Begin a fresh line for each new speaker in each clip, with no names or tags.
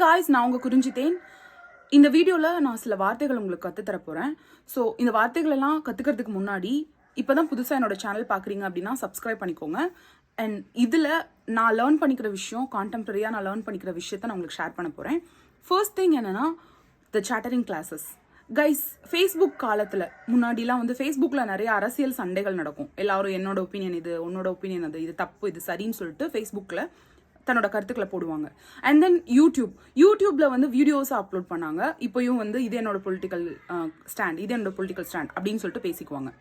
Guys, நான் உங்க குறிஞ்சித்தேன். இந்த வீடியோவில் நான் சில வார்த்தைகள் உங்களுக்கு கற்றுத்தர போகிறேன். ஸோ இந்த வார்த்தைகள் எல்லாம் கற்றுக்கிறதுக்கு முன்னாடி இப்போ தான் புதுசாக என்னோட சேனல் பார்க்குறீங்க அப்படின்னா சப்ஸ்கிரைப் பண்ணிக்கோங்க. அண்ட் இதில் நான் லேர்ன் பண்ணிக்கிற விஷயம், கான்டெம்பரரியாக நான் லேர்ன் பண்ணிக்கிற விஷயத்த நான் உங்களுக்கு ஷேர் பண்ண போகிறேன். ஃபர்ஸ்ட் திங் என்னென்னா த சாட்டரிங் கிளாஸஸ். கைஸ், ஃபேஸ்புக் காலத்தில் முன்னாடிலாம் வந்து ஃபேஸ்புக்கில் நிறைய அரசியல் சண்டைகள் நடக்கும். எல்லாரும் என்னோட ஒப்பீனியன் இது, உன்னோட ஒப்பீனியன் அது, இது தப்பு, இது சரின்னு சொல்லிட்டு ஃபேஸ்புக்கில் தன்னோட கருத்துக்களை போடுவாங்க. அண்ட் தென் யூடியூப்ல வந்து வீடியோஸ் அப்லோட் பண்ணாங்க. இப்போயும் வந்து இது என்னோட பொலிட்டிக்கல் ஸ்டாண்ட், இது என்னோட பொலிட்டிக்கல் ஸ்டாண்ட் அப்படின்னு சொல்லிட்டு பேசிக்குவாங்க.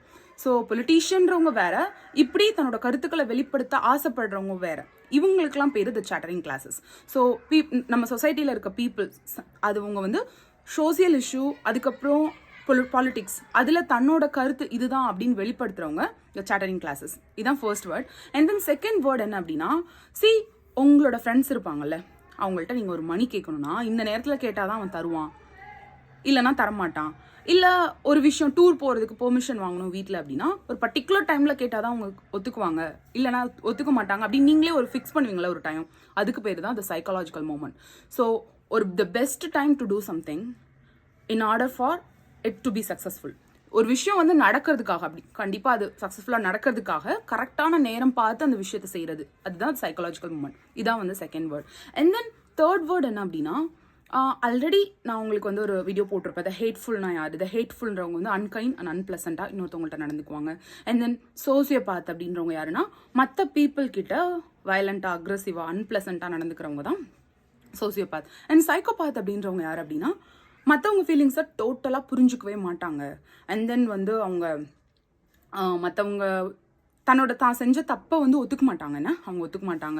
ஸோ பொலிட்டீஷியன்றவங்க வேற, இப்படி தன்னோட கருத்துக்களை வெளிப்படுத்த ஆசைப்படுறவங்க வேற. இவங்களுக்கெல்லாம் பேர் த சாட்டரிங் கிளாஸஸ். ஸோ நம்ம சொசைட்டியில் இருக்க பீப்புள்ஸ் அதுவங்க வந்து சோசியல் இஷ்யூ, அதுக்கப்புறம் பாலிட்டிக்ஸ், அதில் தன்னோட கருத்து இதுதான் அப்படின்னு வெளிப்படுத்துறவங்க த சாட்டரிங் கிளாஸஸ். இதுதான் first word. And then second word என்ன அப்படின்னா, உங்களோட ஃப்ரெண்ட்ஸ் இருப்பாங்கல்ல, அவங்கள்ட்ட நீங்கள் ஒரு மணி கேட்கணும்னா இந்த நேரத்தில் கேட்டால் தான் அவன் தருவான், இல்லைனா தரமாட்டான். இல்லை ஒரு விஷயம் டூர் போகிறதுக்கு பெர்மிஷன் வாங்கணும் வீட்டில் அப்படின்னா ஒரு பர்டிகுலர் டைமில் கேட்டால் தான் அவங்க ஒத்துக்குவாங்க, இல்லைனா ஒத்துக்க மாட்டாங்க அப்படின்னு நீங்களே ஒரு ஃபிக்ஸ் பண்ணுவீங்களா ஒரு டைம். அதுக்கு பேர் தான் the psychological moment. So the best time to do something in order for it to be successful. ஒரு விஷயம் வந்து நடக்கிறதுக்காக, அப்படி கண்டிப்பாக அது சக்ஸஸ்ஃபுல்லாக நடக்கிறதுக்காக கரெக்டான நேரம் பார்த்து அந்த விஷயத்தை செய்கிறது, அதுதான் சைக்காலஜிக்கல் மூமெண்ட். இதான் வந்து second word. And then third word என்ன அப்படின்னா, ஆல்ரெடி நான் உங்களுக்கு வந்து ஒரு வீடியோ போட்டிருப்பேன். த ஹேட்ஃபுல்னா யார்? த ஹேட்ஃபுல்ன்றவங்க வந்து unkind and அன்பிளசண்டாக இன்னொருத்தவங்கள்ட்ட நடந்துக்குவாங்க. And then sociopath அப்படின்றவங்க யாருன்னா, மற்ற பீப்புள் கிட்ட வயலண்டாக, அக்ரெசிவாக, அன்பிளசண்டாக நடந்துக்கிறவங்க தான் சோசியோபாத். அண்ட் சைக்கோபாத் அப்படின்றவங்க யார் அப்படின்னா, மற்றவங்க ஃபீலிங்ஸை டோட்டலாக புரிஞ்சுக்கவே மாட்டாங்க. அண்ட் தென் வந்து அவங்க மற்றவங்க தான் செஞ்ச தப்பை வந்து ஒத்துக்க மாட்டாங்கன்னா, அவங்க ஒத்துக்க மாட்டாங்க.